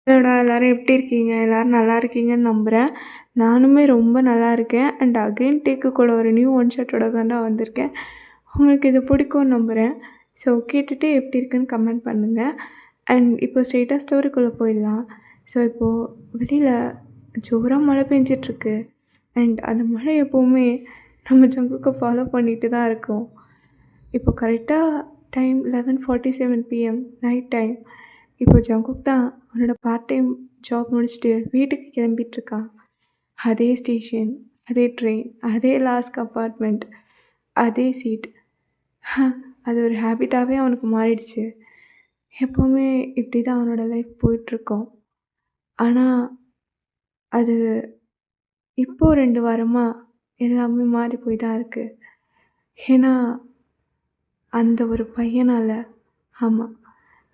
ஹலோடா எல்லாரும் எப்படி இருக்கீங்க? எல்லாரும் நல்லா இருக்கீங்கன்னு நம்புறேன். நானுமே ரொம்ப நல்லா இருக்கேன். அண்ட் அகைன் டேக்கு கூட ஒரு நியூ ஒன் ஷாட்டோட தான்டா வந்திருக்கேன். உங்களுக்கு இது பிடிக்கும்னு நம்புறேன். ஸோ கேட்டுட்டு எப்படி இருக்குன்னு கமெண்ட் பண்ணுங்க. அண்ட் இப்போ ஸ்ட்ரெயிட்டா ஸ்டோரிக்குள்ள போயிடலாம். ஸோ இப்போது வெளியில ஜோரா மழை பெஞ்சிட்ருக்கு. அண்ட் அந்த மழை எப்போவுமே நம்ம ஜங்குக்க ஃபாலோ பண்ணிட்டு தான் இருக்கோம். இப்போ கரெக்டாக டைம் 11:47 PM நைட் டைம். இப்போ ஜங்குக் தான் அவனோட பார்ட் டைம் ஜாப் முடிச்சுட்டு வீட்டுக்கு கிளம்பிட்டுருக்கான். அதே ஸ்டேஷன், அதே ட்ரெயின், அதே லாஸ்ட் கம்பார்ட்மெண்ட், அதே சீட். அது ஒரு ஹேபிட்டாகவே அவனுக்கு மாறிடுச்சு. எப்போவுமே இப்படி தான் அவனோட லைஃப் போயிட்டுருக்கோம். ஆனால் அது இப்போது 2 வாரமா எல்லாமே மாறி போய் தான் இருக்குது. ஏன்னா அந்த ஒரு பையனால், ஆமாம்,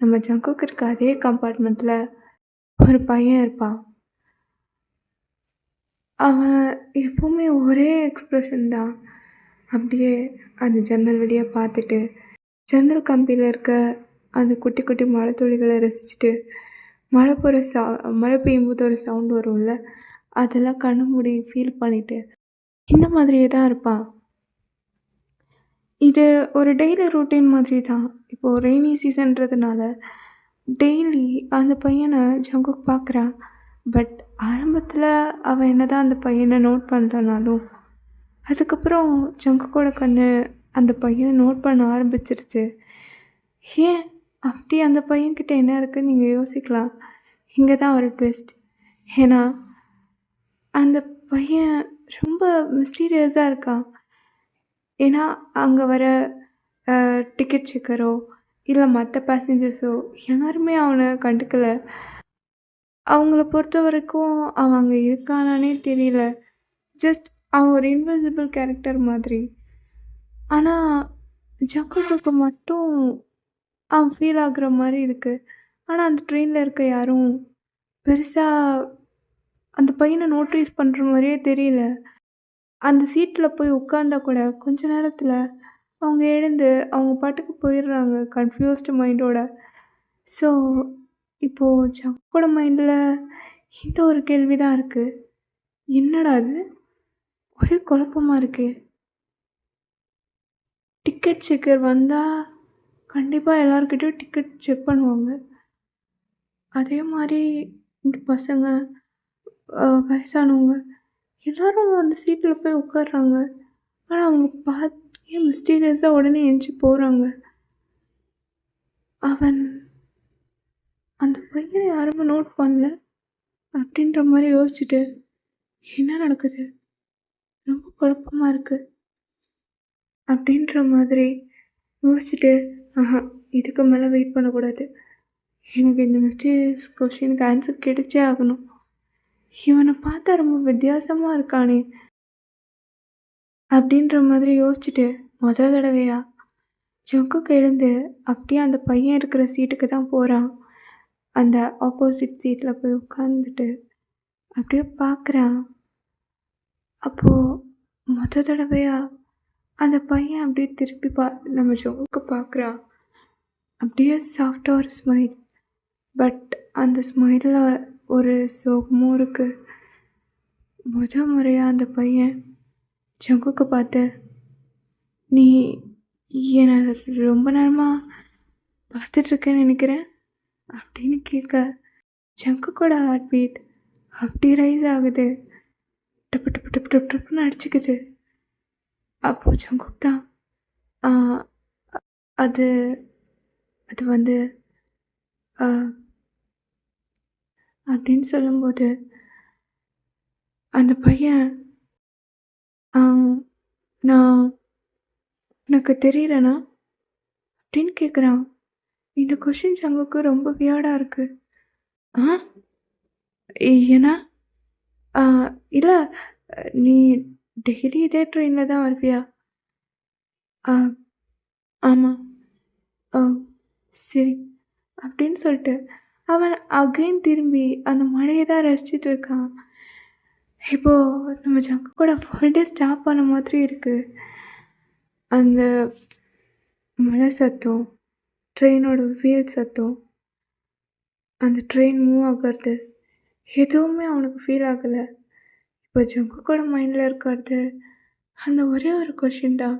நம்ம ஜங்குக்கு இருக்க அதே கம்பார்ட்மெண்ட்டில் ஒரு பையன் இருப்பான். அவன் எப்போவுமே ஒரே எக்ஸ்ப்ரெஷன் தான். அப்படியே அந்த ஜன்னல் வழியா பார்த்துட்டு, ஜன்னல் கம்பியில் இருக்க அந்த குட்டி குட்டி மழை துளிகளை ரசிச்சுட்டு, மழை பெய்யும்போது ஒரு சவுண்ட் வரும்ல, அதெல்லாம் கண்ணு மூடி ஃபீல் பண்ணிட்டு, இந்த மாதிரியே தான் இருப்பான். இது ஒரு டெய்லி ரொட்டீன் மாதிரி தான். இப்போது ரெய்னி சீசன்றதுனால டெய்லி அந்த பையனை ஜங்குக் பார்க்குறான். பட் ஆரம்பத்தில் அவன் என்னதான் அந்த பையனை நோட் பண்ணலனாலும், அதுக்கப்புறம் ஜங்குக்கோட கண்ணு அந்த பையனை நோட் பண்ண ஆரம்பிச்சிருச்சு. ஏன் அப்படி அந்த பையன்கிட்ட என்ன இருக்குன்னு நீங்கள் யோசிக்கலாம். இங்கே தான் ஒரு ட்விஸ்ட். ஏன்னா அந்த பையன் ரொம்ப மிஸ்டீரியஸாக இருக்கான். ஏன்னா அங்கே வர டிக்கெட் செக்கரோ இல்லை மற்ற பேசஞ்சர்ஸோ யாருமே அவனை கண்டுக்கலை. அவங்கள பொறுத்த வரைக்கும் அவன் அங்கே இருக்கானானே தெரியல. ஜஸ்ட் அவன் ஒரு இன்விசிபிள் கேரக்டர் மாதிரி. ஆனால் ஜங்குக்கு மட்டும் அவன் ஃபீல் ஆகுற மாதிரி இருக்குது. ஆனால் அந்த ட்ரெயினில் இருக்க யாரும் பெருசாக அந்த பையனை நோட்டீஸ் பண்ணுற மாதிரியே தெரியல. அந்த சீட்டில் போய் உட்காந்தா கூட கொஞ்ச நேரத்தில் அவங்க எழுந்து அவங்க பாட்டுக்கு போயிடுறாங்க கன்ஃப்யூஸ்டு மைண்டோட. ஸோ இப்போது ஜக்கோட மைண்டில் இந்த ஒரு கேள்வி தான் இருக்குது. என்னடா அது, ஒரே குழப்பமாக இருக்கே. டிக்கெட் செக்கர் வந்தால் கண்டிப்பாக எல்லாருக்கிட்டையும் டிக்கெட் செக் பண்ணுவாங்க. அதே மாதிரி இந்த பசங்க, வயசானவங்க எல்லோரும் அந்த சீட்டில் போய் உட்கார்றாங்க. ஆனால் அவங்க பார்த்து மிஸ்டீரியஸாக உடனே எந்திச்சி போகிறாங்க. அவன் அந்த பையனை யாருமே நோட் பண்ணல அப்படின்ற மாதிரி யோசிச்சுட்டு, என்ன நடக்குது, ரொம்ப குழப்பமாக இருக்குது அப்படின்ற மாதிரி யோசிச்சுட்டு, இதுக்கு மேலே வெயிட் பண்ணக்கூடாது, எனக்கு இந்த மிஸ்டீரியஸ் கொஷினுக்கு ஆன்சர் கிடைச்சே ஆகணும். இவனை பார்த்தா ரொம்ப வித்தியாசமாக இருக்கானே அப்படின்ற மாதிரி யோசிச்சுட்டு முதல் தடவையாக ஜங்குக்கு எழுந்து அப்படியே அந்த பையன் இருக்கிற சீட்டுக்கு தான் போகிறான். அந்த ஆப்போசிட் சீட்டில் போய் உட்காந்துட்டு அப்படியே பார்க்குறான். அப்போது மொத தடவையாக அந்த பையன் அப்படியே திருப்பி நம்ம ஜங்குக்கு பார்க்குறான். அப்படியே சாஃப்டாக ஒரு ஸ்மைல். பட் அந்த ஸ்மைலில் ஒரு சோகமும் இருக்குது. முறையாக அந்த பையன் ஜங்குக்கு பார்த்து, நீ என்னை ரொம்ப நேரமாக பார்த்துட்ருக்கேன்னு நினைக்கிறேன் அப்படின்னு கேட்க, ஜங்குக்கோட ஹார்ட் பீட் அப்படி ரைஸ் ஆகுது. டப்பு டப்பு டப்பு டப்பு டப்புன்னு அடிச்சுக்குது. அப்போது ஜங்குக் தான் அது அது வந்து அப்படின்னு சொல்லும்போது அந்த பையன், நான் உனக்கு தெரியலண்ணா அப்படின்னு கேட்குறான். இந்த கொஷின் ஜங்குக்கு ரொம்ப வியர்டாக இருக்குது. ஏன்னா இல்லை, நீ டெய்லி இதே ட்ரெயினில் தான் வருவியா? ஆமாம். ஓ சரி அப்படின்னு சொல்லிட்டு அவன் அகைன் திரும்பி அந்த மழையை தான் ரசிச்சிட்டு இருக்கான். இப்போது நம்ம ஜங்கு கூட ஃபுல் டே ஸ்டாப் பண்ண மாதிரி இருக்குது. அந்த மழை சத்தம், ட்ரெயினோட வீல் சத்தம், அந்த ட்ரெயின் மூவ் ஆகுறது எதுவுமே அவனுக்கு ஃபீல் ஆகலை. இப்போ ஜங்குக்கோட மைண்டில் இருக்கிறது அந்த ஒரே ஒரு கொஷின் தான்.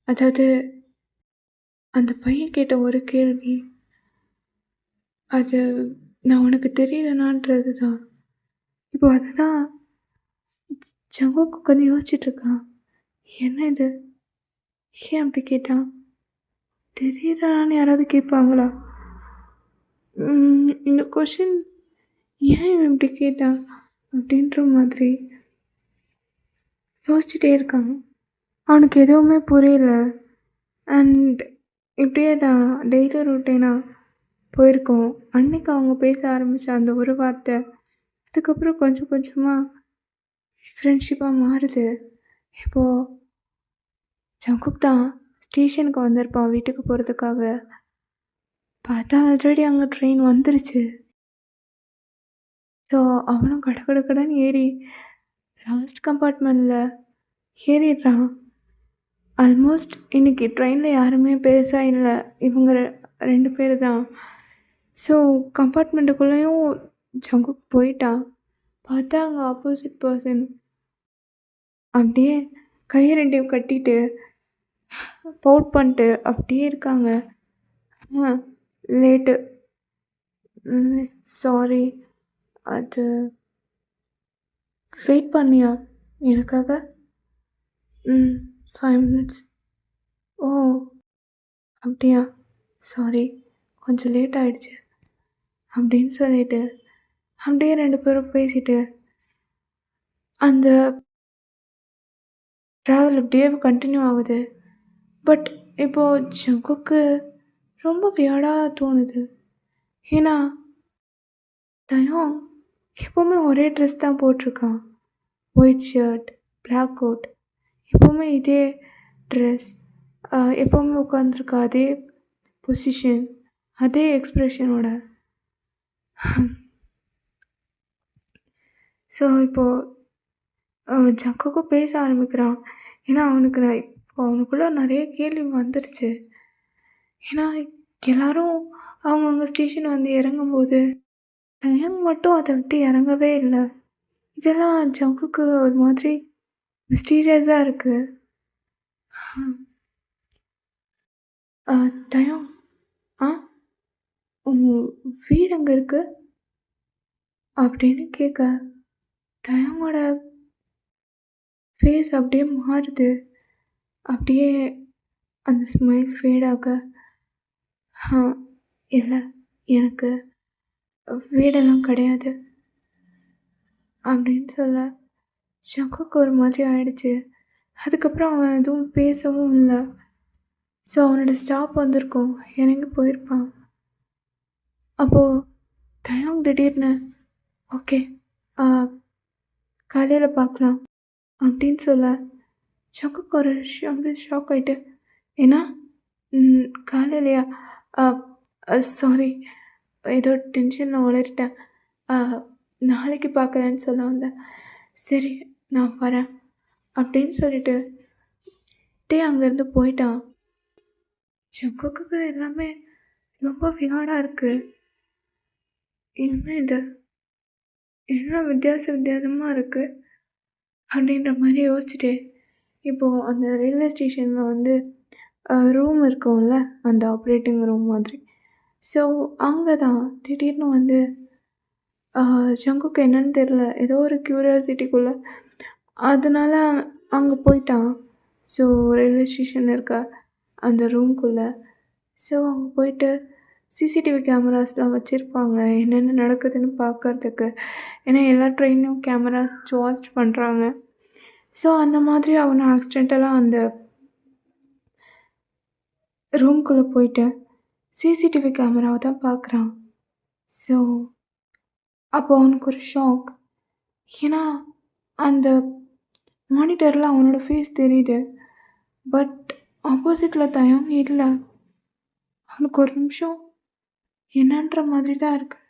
அதாவது அந்த பையன் கேட்ட ஒரு கேள்வி, அது நான் உனக்கு தெரியலனான்றது தான். இப்போ அதுதான் ஜங்குக்கு உட்காந்து யோசிச்சுட்ருக்கான். என்ன இது? ஏன் அப்படி கேட்டான்? தெரியலனான்னு யாராவது கேட்பாங்களா? இந்த கொஷின் ஏன் இவன் இப்படி கேட்டான் அப்படின்ற மாதிரி யோசிச்சுட்டே இருக்காங்க. அவனுக்கு எதுவுமே புரியல. அண்ட் இப்படியே தான் டெய்லி ரொட்டீனாக போயிருக்கோம். அன்னைக்கு அவங்க பேச ஆரம்பித்த அந்த ஒரு வார்த்தை அதுக்கப்புறம் கொஞ்சம் கொஞ்சமாக ஃப்ரெண்ட்ஷிப்பாக மாறுது. இப்போது ஜங்குக் தான் ஸ்டேஷனுக்கு வந்திருப்பான் வீட்டுக்கு போகிறதுக்காக. பார்த்தா ஆல்ரெடி அங்கே ட்ரெயின் வந்துருச்சு. ஸோ அவனும் கட கட கடன்னு ஏறி லாஸ்ட் கம்பார்ட்மெண்ட்டில் ஏறிடுறான். ஆல்மோஸ்ட் இன்றைக்கி ட்ரெயினில் யாருமே பெருசாக இல்லை, இவங்க 2 பேர் தான். ஸோ கம்பார்ட்மெண்ட்டுக்குள்ளேயும் ஜங்குக் போயிட்டான். பார்த்தா அங்கே ஆப்போசிட் பர்சன் அப்படியே கையை 2யும் கட்டிட்டு பவுட் பண்ணிட்டு அப்படியே இருக்காங்க. லேட்டு, சாரி, அது வெயிட் பண்ணியா எனக்காக? 5 மினிட்ஸ். ஓ அப்படியா, சாரி, கொஞ்சம் லேட் ஆகிடுச்சு அப்படின்னு சொல்லிட்டு அப்படியே 2 பேரும் பேசிட்டு அந்த ட்ராவல் அப்படியே கண்டினியூ ஆகுது. பட் இப்போது ஜங்குக்கு ரொம்ப வியர்டாக தோணுது. ஏன்னா டயோங் எப்போவுமே ஒரே ட்ரெஸ் தான் போட்டிருக்கான். ஒயிட் ஷர்ட், பிளாக் கோட், எப்போவுமே இதே ட்ரெஸ், எப்போவுமே உட்காந்துருக்க அதே பொசிஷன், அதே எக்ஸ்ப்ரெஷனோட. ஸோ இப்போது ஜங்குக்கும் பேச ஆரம்பிக்கிறான். ஏன்னா அவனுக்குள்ளே நிறைய கேள்வி வந்துடுச்சு. ஏன்னா எல்லோரும் அவங்கவுங்க ஸ்டேஷன் வந்து இறங்கும்போது டயங் மட்டும் அதை விட்டு இறங்கவே இல்லை. இதெல்லாம் ஜங்குக்கு ஒரு மாதிரி மிஸ்டீரியஸாக இருக்குது. டயங், ஆ உன் வீடு அங்கே இருக்குது அப்படின்னு கேட்க டயங்கோட ஃபேஸ் அப்படியே மாறுது. அப்படியே அந்த ஸ்மைல் ஃபேடாக, இல்லை, எனக்கு வீடெல்லாம் கிடையாது அப்படின்னு சொல்ல ஜங்குக்கு ஒரு மாதிரி ஆயிடுச்சு. அதுக்கப்புறம் அவன் எதுவும் பேசவும் இல்லை. ஸோ அவனோட ஸ்டாப் வந்திருக்கும், இறங்கி போயிருப்பான். அப்போது டயாங் திடீர்னு ஓகே காலையில் பார்க்கலாம் அப்படின்னு சொல்ல ஜங்குக்கு ஒரு அப்படியே ஷாக் ஆகிட்டு, ஏன்னா காலையிலையா, சாரி, ஏதோ டென்ஷனில் உளறிட்டேன், நாளைக்கு பார்க்குறேன்னு சொல்ல வந்தேன், சரி நான் வரேன் அப்படின்னு சொல்லிட்டு அங்கேருந்து போயிட்டான். ஜங்குக்கு எல்லாமே ரொம்ப வியாடாக இருக்குது. என்ன இது, என்ன வித்தியாசமாக இருக்குது அப்படின்ற மாதிரி யோசிச்சுட்டு இப்போது அந்த ரயில்வே ஸ்டேஷனில் வந்து ரூம் இருக்கும்ல, அந்த ஆப்ரேட்டிங் ரூம் மாதிரி. ஸோ அங்கே தான் திடீர்னு வந்து ஜங்குக்கு என்னன்னு தெரில, ஏதோ ஒரு க்யூரியாசிட்டிக்குள்ளே அதனால் அங்கே போயிட்டான். ஸோ ரயில்வே ஸ்டேஷனில் இருக்க அந்த ரூம்குள்ளே. ஸோ அங்கே போயிட்டு சிசிடிவி கேமராஸ்லாம் வச்சுருப்பாங்க என்னென்ன நடக்குதுன்னு பார்க்கறதுக்கு. ஏன்னா எல்லா ட்ரெயினும் கேமராஸ் வாட்ச் பண்ணுறாங்க. ஸோ அந்த மாதிரி அவனை ஆக்சிடென்டலாக அந்த ரூம்குள்ளே போயிட்டு சிசிடிவி கேமராவை தான் பார்க்குறான். ஸோ அப்போ அவனுக்கு ஒரு ஷாக். ஏன்னா அந்த மானிட்டரில் அவனோட ஃபேஸ் தெரியுது. பட் ஆப்போசிட்டில் தயங் இல்லை. அவனுக்கு ஒரு நிமிஷம் என்னன்ற மாதிரி தான் இருக்குது.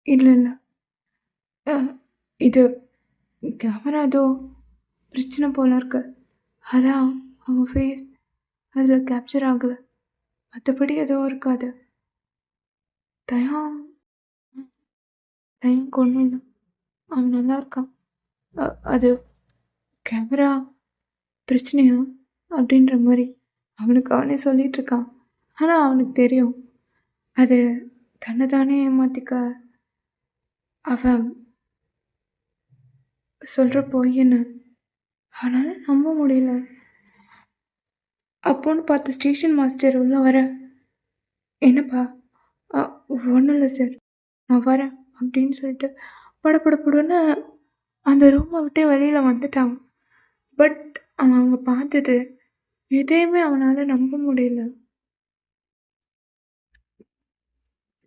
இல்லை இல்லை, இது கேமரா ஏதோ பிரச்சனை போல் இருக்கு, அதான் அவன் ஃபேஸ் அதில் கேப்சர் ஆகலை, மற்றபடி எதுவும் இருக்காது. தயாங் தயவுக்கு ஒன்றும் இல்லை, அவன் நல்லா இருக்கான். அது கேமரா பிரச்சனையா அப்படின்ற மாதிரி அவனுக்கு அவனே சொல்லிட்டு இருக்கான். ஆனால் அவனுக்கு தெரியும் அது தன்னை தானே ஏமாற்றிக்க அவன் சொல்கிற பொய்ன்னு. அவனால் நம்ப முடியல. அப்போன்னு பார்த்து ஸ்டேஷன் மாஸ்டர் உள்ள வர, என்னப்பா? ஒன்றும் இல்லை சார், நான் வரேன் அப்படின்னு சொல்லிட்டு படபடப்புடன்னு அந்த ரூமை விட்டே வெளியில் வந்துட்டான். பட் அவன் அங்கே பார்த்தது எதையுமே அவனால் நம்ப முடியல.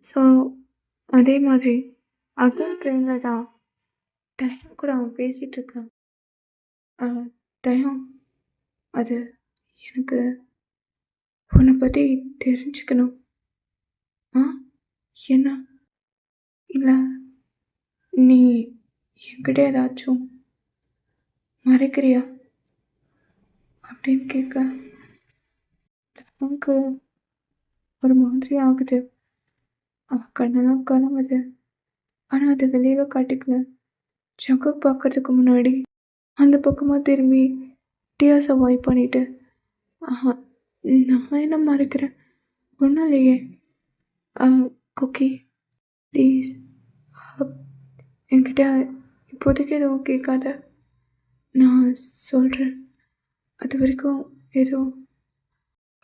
ஸோ அதே மாதிரி அகல் ட்ரெயினில் தான் தயம் கூட அவன் பேசிகிட்ருக்கான். தயம், அது எனக்கு உன்னை பற்றி தெரிஞ்சுக்கணும். என்ன? இல்லை, நீ என்கிட்ட ஏதாச்சும் மறைக்கிறியா அப்படின்னு கேட்க தயவுக்கு ஒரு மாதிரி ஆகுது. அவன் கண்ணெல்லாம் கலங்குது. ஆனால் அதை வெளியில் காட்டிக்கல. ஜங்கக் பார்க்கறதுக்கு முன்னாடி அந்த பக்கமாக திரும்பி டியாஸை வாய்ப் பண்ணிட்டு, நான் என்ன மறைக்கிறேன்? ஒன்றும் இல்லையே. குக்கி, ப்ளீஸ் என்கிட்ட இப்போதைக்கு எதுவும் கேட்காத, நான் சொல்கிறேன், அது வரைக்கும் எதுவும்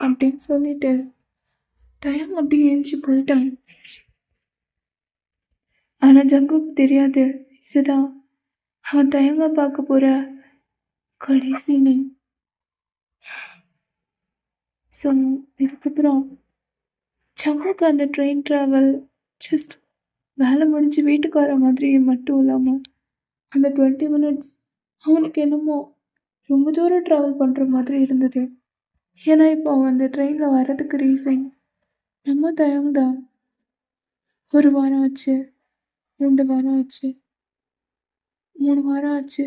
அப்படின்னு சொல்லிட்டு தயம் அப்படி எழுச்சி போயிட்டான். ஆனால் ஜங்குக்கு தெரியாது இதுதான் அவன் தயங்க பார்க்க போகிற கடைசின்னு. ஸோ இதுக்கப்புறம் ஜங்குக்கு அந்த ட்ரெயின் ட்ராவல் ஜஸ்ட் வேலை முடிஞ்சு வீட்டுக்கு வர மாதிரி மட்டும் இல்லாமல் அந்த 20 மினிட்ஸ் அவனுக்கு என்னமோ ரொம்ப தூரம் ட்ராவல் பண்ணுற மாதிரி இருந்தது. ஏன்னா இப்போ அவன் அந்த ட்ரெயினில் வர்றதுக்கு ரீசன் நம்ம தயங்கதான். 1 வாரம் ஆச்சு, 2 வாரம் ஆச்சு, 3 வாரம் ஆச்சு,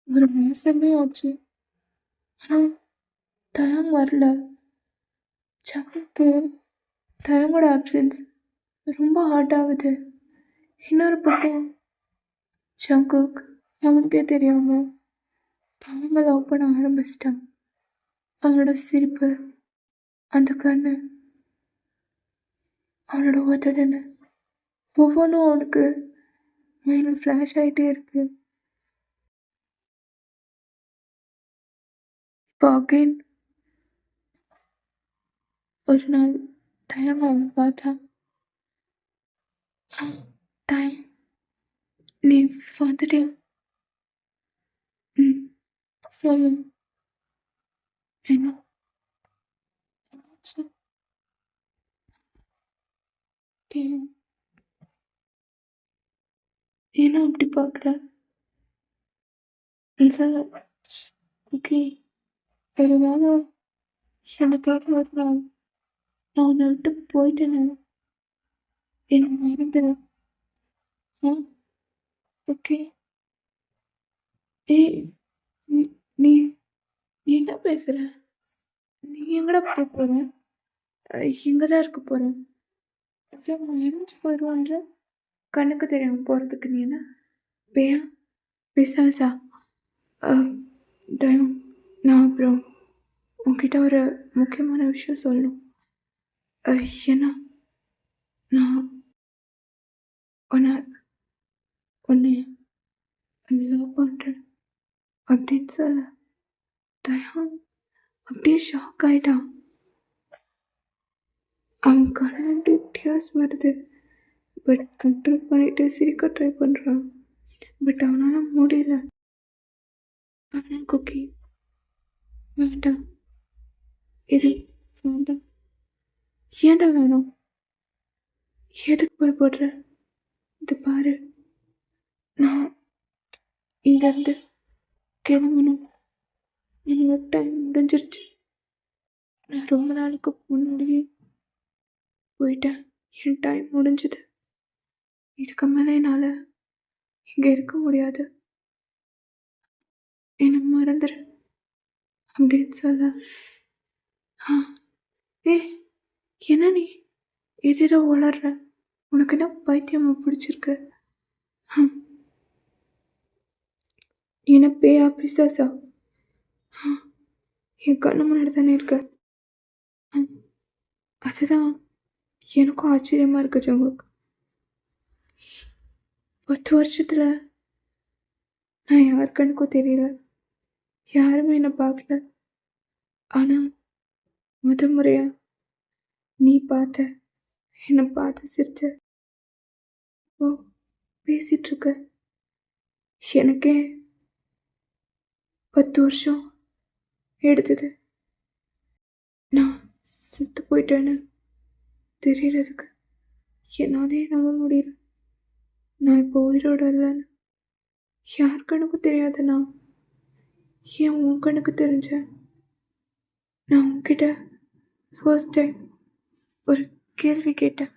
1 மாதமே ஆச்சு. ஆனால் தயங் வரல. ஜங்குக்கு தயங்கோட ஆப்சன்ஸ் ரொம்ப ஹார்ட் ஆகுது. இன்னொரு பக்கம் ஜங்குக் அவனுக்கே தெரியாமல் தயங்க லவ் பண்ண ஆரம்பிச்சிட்டான். அவனோட சிரிப்பு, அந்த கண்ணு, அவனோட உதடுன்னு ஒவ்வொன்றும் அவனுக்கு மைண்டில் ஃப்ளாஷ் ஆகிட்டே இருக்கு. இப்போ அகைன் ஒரு நாள் தயங்க அவன் பார்த்தான். தயம், நீ வந்துட்டியா? சொல்லு, என்ன என்னாச்சு? ஏன்னா அப்படி பார்க்குற? இல்லை குக்கி, ஒரு வேளை எனக்காக ஒரு நாள் நான் உன்னை விட்டு போயிட்டேன்னு என்னை மறந்துடு. ஓகே? ஏய், நீ என்ன பேசுகிற? நீ எங்கடா போக போகிற? எங்கே தான் இருக்க போகிற? மறைஞ்சு போயிடுவான்ற கண்ணுக்கு தெரியாமல் போகிறதுக்கு நீ என்ன பேயா பிசாசா? தயம், நான் அப்புறம் உன்கிட்ட ஒரு முக்கியமான விஷயம் சொல்லணும். ஏன்னா நான் உன்னை லவ் பண்ணுறேன் அப்படின்னு சொல்ல தயம் அப்படியே ஷாக் ஆகிட்டான். அவன் கண்ணு டியர்ஸ் வருது. பட் கண்ட்ரோல் பண்ணிட்டு சிரிக்க ட்ரை பண்ணுறான். பட் அவனால் முடியல. ஆனால் குக்கி, வேண்டாம், இது வேண்டாம். ஏன்டா வேணும்? எதுக்கு பயப்படுற? இது பாரு, நான் இங்கேருந்து கிளம்பணும். என்னோட டைம் முடிஞ்சிருச்சு. நான் ரொம்ப நாளுக்கு முன்னாடியே போயிட்டேன். என் டைம் முடிஞ்சுது. இதுக்கு மேலே என்னால் இங்கே இருக்க முடியாது. என்னை மறந்துடு அப்படின்னு சொல்ல, என்ன நீ ஏதேதோ வளர்ற? உனக்கு என்ன பைத்தியமாக பிடிச்சிருக்கு? என்ன பேயா பிசாசா? என் கண்ணு முன்னாடி தானே இருக்க. ம், அதுதான் எனக்கும் ஆச்சரியமா இருக்கு ஜங்குக். 10 வருஷத்துல நான் யார் கண்ணுக்கும் தெரியல. யாருமே என்ன பார்க்கல. ஆனா முறையா நீ பார்த்த, என்ன பார்த்து சிரிச்ச. ஓ, பேசிட்டு இருக்க. எனக்கே 10 வருஷம் எடுத்தது. நான் செத்து போயிட்டேன்னு தெரியறதுக்கு என்னாலே நம்ப முடியல. நான் இப்போ உயிரோட இல்லைன்னு யார் கண்ணுக்கும் தெரியாத நான் ஏன் உன் கண்ணுக்கு தெரிஞ்சேன்? நான் உன்கிட்ட ஃபர்ஸ்ட் டைம் ஒரு கேள்வி கேட்டேன்.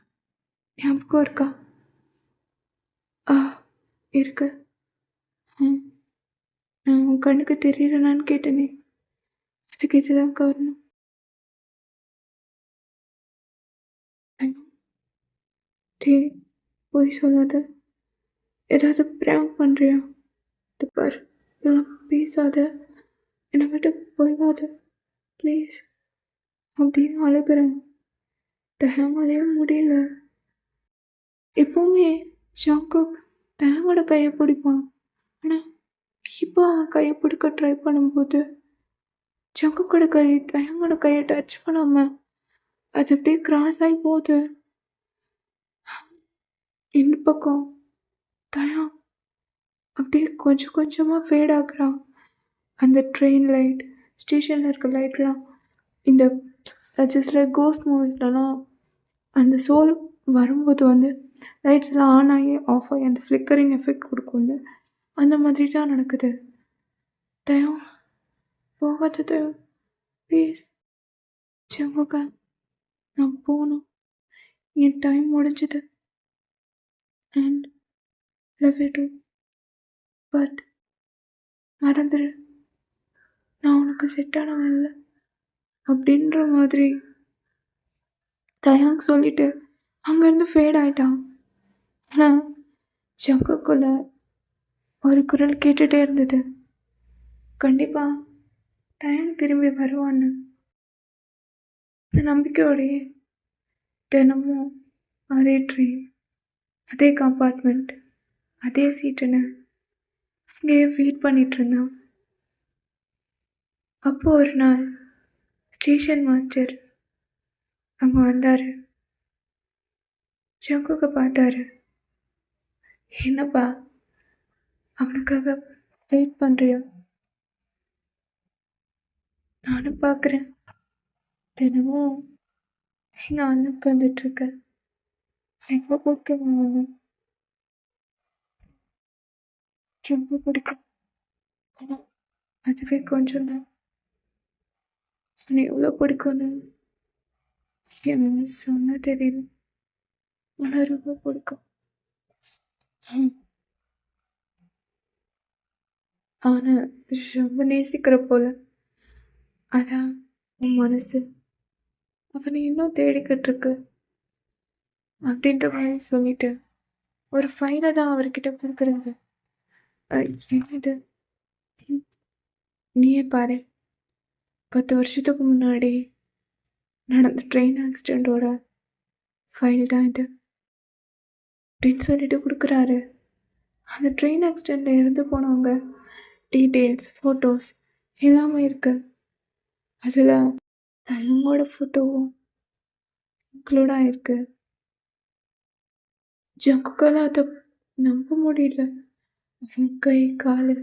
ஞாபகம் இருக்கா? ஆ, இருக்கு. ம், நான் உன் கண்ணுக்கு தெரியறேனான்னு கேட்டேனே, அதுக்கு இதுதான் காரணம். ஐயோ, டேய், பொய் சொல்லாத. ஏதாவது ப்ராங்க் பண்ணுறியா? இது பார், இதெல்லாம் பேசாத. என்னை விட்டு போயிடாத ப்ளீஸ். அப்படின்னு அழுகுறேன். தயங்காலே முடியல. எப்போவுமே ஜங்குக் தயங்கோட கையை பிடிப்பான். ஆனால் இப்போ அவன் கையை பிடிக்க ட்ரை பண்ணும்போது ஜங்குக்கோட கை தயங்கோட கையை டச் பண்ணாமல் அது அப்படியே கிராஸ் ஆகி போகுது. இந்த பக்கம் தயம் அப்படியே கொஞ்சம் கொஞ்சமாக ஃபேட் ஆகுறான். அந்த ட்ரெயின் லைட், ஸ்டேஷனில் இருக்க லைட்லாம், இந்த ஜஸ்ட் லைக் கோஸ்ட் மூவிஸ்லலாம் அந்த சோல் வரும்போது வந்து லைட்ஸ்லாம் ஆன் ஆகி ஆஃப் ஆகி அந்த ஃப்ளிக்கரிங் எஃபெக்ட் கொடுக்கும்ல, அந்த மாதிரி தான் நடக்குது. தயம் போகாத தயம் ப்ளீஸ். செவ்வக நான் போகணும். என் டைம் முடிஞ்சுது. And love you too. But மறந்துடு, நான் உனக்கு செட் ஆனவன் இல்லை அப்படின்ற மாதிரி தயாங் சொல்லிட்டு அங்கேருந்து ஃபேட் ஆகிட்டான். ஆனால் ஜங்குக்குள்ள ஒரு குரல் கேட்டுகிட்டே இருந்தது, கண்டிப்பாக தயாங் திரும்பி வருவான்னு. அந்த நம்பிக்கையோடையே தினமும் அதே ட்ரெயின், அதே கம்பார்ட்மெண்ட், அதே சீட்டுன்னு அங்கேயே வெயிட் பண்ணிட்டு இருந்தான். அப்போ ஒரு நாள் ஸ்டேஷன் மாஸ்டர் அங்கே வந்தார். ஜங்குக்கை பார்த்தாரு. என்னப்பா, அவனுக்காக வெயிட் பண்ணுறியா? நானும் பார்க்குறேன். தினமும் இங்கே வந்து உட்காந்துட்ருக்க. எவ்வளோ பிடிக்கும் அவனு, ரொம்ப பிடிக்கும். ஆனால் அதுவே கொஞ்சம் தான். அவனை எவ்வளோ பிடிக்கும்னு எனக்கு சொன்ன தெரியல. ஆனால் ரொம்ப பிடிக்கும். அவனை ரொம்ப நேசிக்கிற போல. அதான் உன் மனசு அவனை இன்னும் தேடிக்கிட்டு இருக்கு அப்படின்ற மாதிரி சொல்லிட்டு ஒரு ஃபைலை தான் அவர்கிட்ட கொடுக்குறாங்க. என்னது? ம், நீயே பாரு, 10 வருஷத்துக்கு முன்னாடி நடந்த ட்ரெயின் ஆக்சிடெண்ட்டோட ஃபைல் தான் இது அப்படின்னு சொல்லிட்டு கொடுக்குறாரு. அந்த ட்ரெயின் ஆக்சிடெண்ட்டில் இறந்து போனவங்க டீட்டெயில்ஸ், ஃபோட்டோஸ் எல்லாமே இருக்கு. அதில் தயங்கோட ஃபோட்டோவும் இன்க்ளூட் ஆகிருக்கு. ஜங்குக்கால் அதை நம்ப முடியல. அவன் கை, கால்,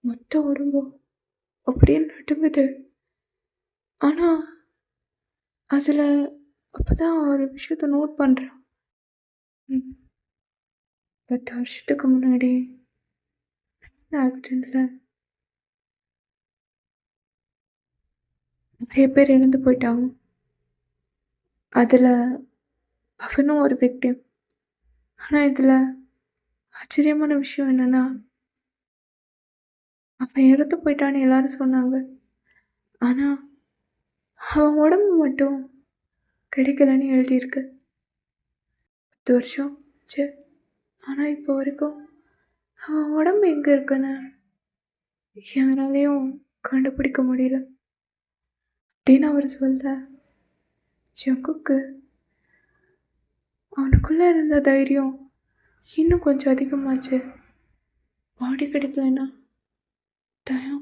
மொத்த உடம்பும் அப்படியே நடுங்குது. ஆனால் அதில் அப்போ தான் ஒரு விஷயத்த நோட் பண்ணுறான். 10 வருஷத்துக்கு முன்னாடி இந்த ஆக்சிடெண்ட்டில் நிறைய பேர் இறந்து போயிட்டாங்க. அதில் அவனும் ஒரு விக்டிம். ஆனால் இதில் ஆச்சரியமான விஷயம் என்னென்னா, அவன் இறந்து போயிட்டான்னு எல்லாரும் சொன்னாங்க. ஆனால் அவன் உடம்பு மட்டும் கிடைக்கலன்னு எழுதியிருக்கு. 10 வருஷம் சரி, ஆனால் இப்போ வரைக்கும் அவன் உடம்பு எங்கே இருக்குன்னு யாராலையும் கண்டுபிடிக்க முடியல அப்படின்னு அவர் சொல்ல, ஜங்குக்கு அவனுக்குள்ளே இருந்த தைரியம் இன்னும் கொஞ்சம் அதிகமாச்சு. பாடி கிடைக்கலன்னா தயம்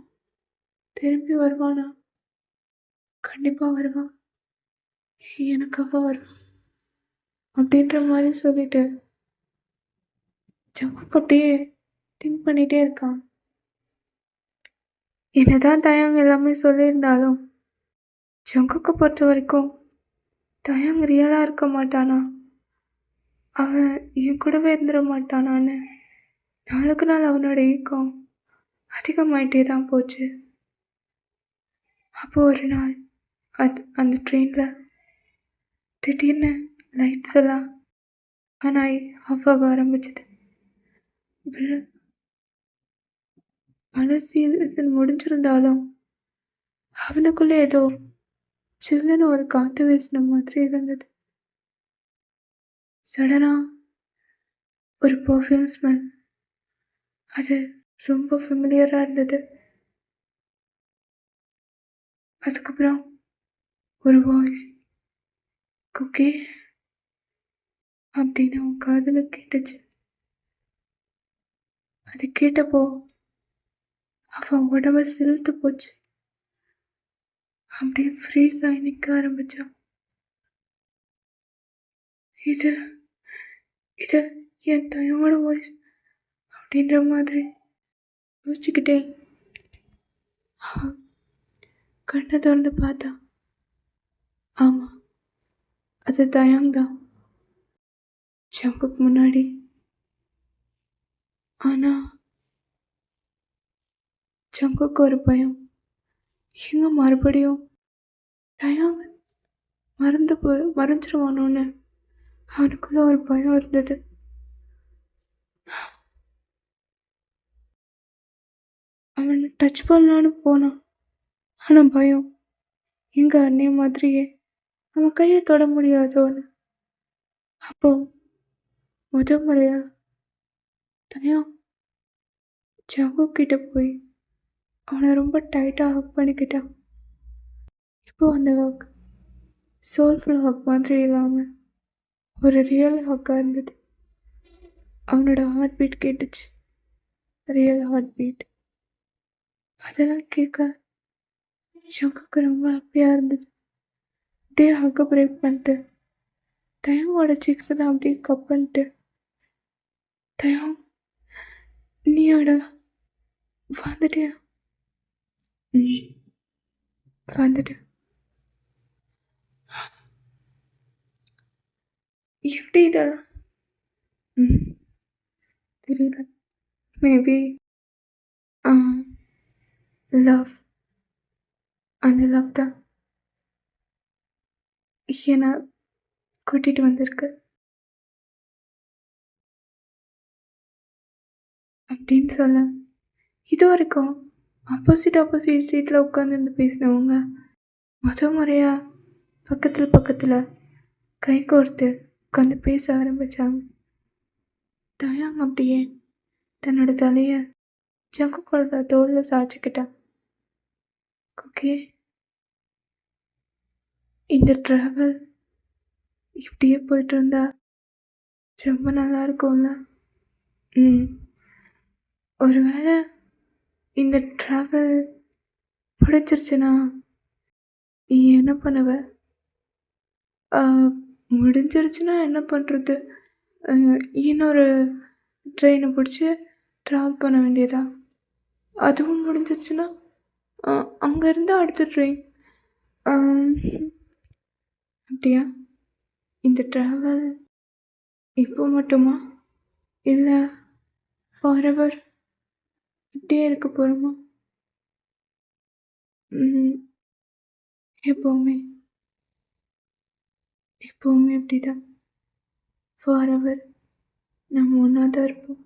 திரும்பி வருவானா? கண்டிப்பாக வருவான், எனக்காக வருவான் அப்படின்ற மாதிரி சொல்லிட்டு ஜங்குக்கு அப்படியே திங்க் பண்ணிகிட்டே இருக்கான். என்னதான் தயங் எல்லாமே சொல்லியிருந்தாலும் ஜங்குக்கு பொறுத்த வரைக்கும் தயங் ரியலாக இருக்க மாட்டானா, அவன் என் கூடவே இருந்துட மாட்டானான்னு நாளுக்கு நாள் அவனோட ஏக்கம் அதிகமாயிட்டே தான் போச்சு. அப்போது ஒரு நாள் அந்த ட்ரெயினில் திடீர்னு லைட்ஸ் எல்லாம் ஆன் ஆகி ஆஃப் ஆக ஆரம்பிச்சிது. மழை சீசன் முடிஞ்சிருந்தாலும் அவனுக்குள்ளே ஏதோ சில்லுன்னு ஒரு காற்று வீசின மாதிரி இருந்தது. சடனாக ஒரு பர்ஃப்யூம் ஸ்மெல், அது ரொம்ப ஃபெமிலியராக இருந்தது. அதுக்கப்புறம் ஒரு வாய்ஸ், குக்கி அப்படின்னு அவன் காதில் கேட்டுச்சு. அது கேட்டப்போ அவன் உடம்பு சிலுத்து போச்சு. அப்படியே ஃப்ரீஸ் ஆகி நிற்க ஆரம்பித்தான். இது இது என் தயோட வாய்ஸ் அப்படின்ற மாதிரி யோசிச்சுக்கிட்டே கண்ணை திறந்து பார்த்தா, ஆமாம், அது தயாங் தான் ஜங்குக்கு முன்னாடி. ஆனால் ஜங்குக்கு ஒரு பயம், எங்கே மறுபடியும் தயாங் மறைஞ்சிருவானோன்னு அவனுக்குள்ள ஒரு பயம் இருந்தது. அவனை டச் பண்ணலான்னு போனான், ஆனால் பயம், எங்கே அன்னைய மாதிரியே அவன் கையை தொட முடியாதோன்னு. அப்போ முறையா தயாங் ஜங்கு கிட்ட போய் அவனை ரொம்ப டைட்டாக ஹக் பண்ணிக்கிட்டான். இப்போ அந்த ஹக் சோல்ஃபுல் ஹக் மாதிரி இல்லாமல் ஒரு ரியல் ஹக்காக இருந்தது. அவனோட ஹார்ட் பீட் கேட்டுச்சு, ரியல் ஹார்ட் பீட். அதெல்லாம் கேட்க ஜங்குக்கு ரொம்ப ஹாப்பியாக இருந்தது. அப்படியே ஹக்கை பிரேக் பண்ணிட்டு தயாங்கோட சிக்ஸ் எல்லாம் அப்படியே கப் பண்ணிட்டு, தயாங் நீயோட வந்துட்டியா? வந்துட்டு எப்படி இதெல்லாம் தெரியல. மேபி லவ், அந்த லவ் தான் என்னை கூட்டிகிட்டு வந்திருக்கு அப்படின்னு சொல்ல, இது வரைக்கும் ஆப்போசிட் சீட்டில் உட்காந்துருந்து பேசினவங்க முறையாக பக்கத்தில் கை கோர்த்து உட்காந்து பேச ஆரம்பித்தாங்க. தயாங் அப்படியே தன்னோட தலையை ஜங்குக்கோட தோளில் சாய்ச்சிக்கிட்டான். ஓகே, இந்த ட்ராவல் இப்படியே போயிட்டு இருந்தா ரொம்ப நல்லா இருக்கும்ல. ஒருவேளை இந்த ட்ராவல் பிடிச்சிருச்சுன்னா என்ன பண்ணுவ? முடிஞ்சிருச்சுன்னா என்ன பண்ணுறது? இன்னொரு ட்ரெயினை பிடிச்சி ட்ராவல் பண்ண வேண்டியதா? அதுவும் முடிஞ்சிருச்சுன்னா அங்கேருந்து அடுத்த ட்ரெயின். அப்படியா? இந்த ட்ராவல் இப்போ மட்டுமா, இல்லை ஃபாரெவர் இப்படியே இருக்க போகிறோமா? எப்போவுமே இப்படி தான், ஃபாரெவர் நம்ம ஒன்றா தான் இருப்போம்.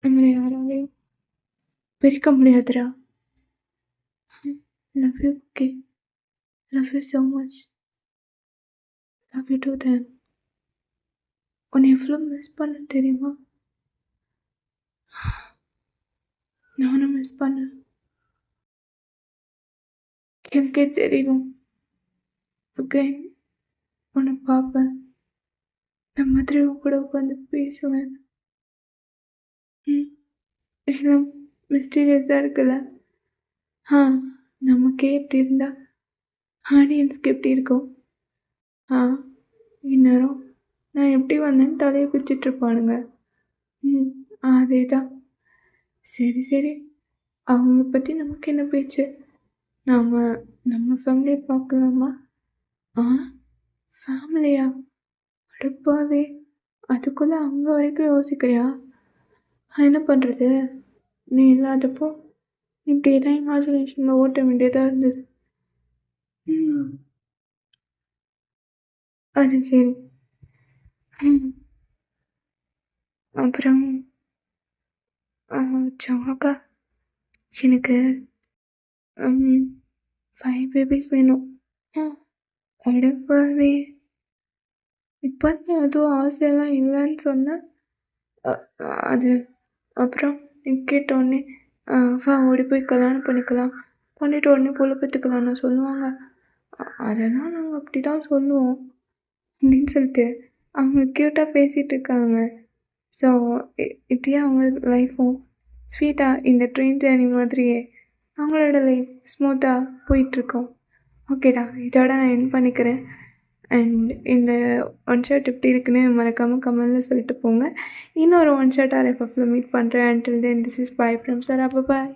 நம்மளை யாராலையும் பிரிக்க முடியாதுடா. Love you okay, love you so much, love you too தான். உன்னை எவ்வளோ மிஸ் பண்ண தெரியுமா? நானும் மிஸ் பண்ணேன். எனக்கே தெரியும். அகைன் உன்னை பார்ப்பேன். இந்த மாதிரி உன் கூட உட்காந்து பேசுவேன். ம். எல்லாம் மிஸ்டீரியஸாக இருக்குல்ல. ஆ நமக்கே இப்படி இருந்தா ஆடியன்ஸ்க்கு எப்படி இருக்கும்? ஆ இந்நேரம் நான் எப்படி வந்தேன்னு தலையை பிரிச்சிட்ருப்பானுங்க. ம். அதேதான். சரி, சரி. அவங்கள பற்றி நமக்கு என்ன பேச்சு? நாம நம்ம ஃபேமிலிய பார்க்கலாமா? ஆ ஃபேமிலியா? அடப்பாவி! அதுக்குள்ள அங்க வரைக்கும் யோசிக்கிறியா? என்ன பண்ணுறது? நீ இல்லாதப்போ இப்படியே தான் இமேஜினேஷனில் ஓட்ட வேண்டியதாக இருந்தது. ம். அது சரி. ம். அப்புறம் சோகா எனக்கு 5 பேபீஸ் வேணும். ஆ அடப்பாவி! இப்போ தான் அதுவும் ஆசையெல்லாம் இல்லைன்னு சொன்னேன். அ அது அப்புறம் நீ கேட்டோடனே வா ஓடி போய் கல்யாணம் பண்ணிக்கலாம். பண்ணிட்டு உடனே புள்ள பெத்துக்கலாம்னு சொல்லுவாங்க. அதெல்லாம் நாங்கள் அப்படி தான் சொல்லுவோம் அப்படின்னு சொல்லிட்டு அவங்க க்யூட்டாக பேசிகிட்டு இருக்காங்க. ஸோ இப்படியே அவங்க லைஃப்பும் ஸ்வீட்டாக இந்த ட்ரெயின் ஜேர்னி மாதிரியே அவங்களோட லைஃப் ஸ்மூத்தாக போயிட்டுருக்கோம். ஓகேடா, இதோட நான் எண்ட் பண்ணிக்கிறேன். அண்ட் இந்த ஒன் ஷாட் எப்படி இருக்குன்னு மறக்காமல் கமெண்டில் சொல்லிட்டு போங்க. இன்னொரு ஒன் ஷாட் ஆர்எஃப்எஃப்ல மீட் பண்ணுறேன். Until then this is by from Sara. Bye.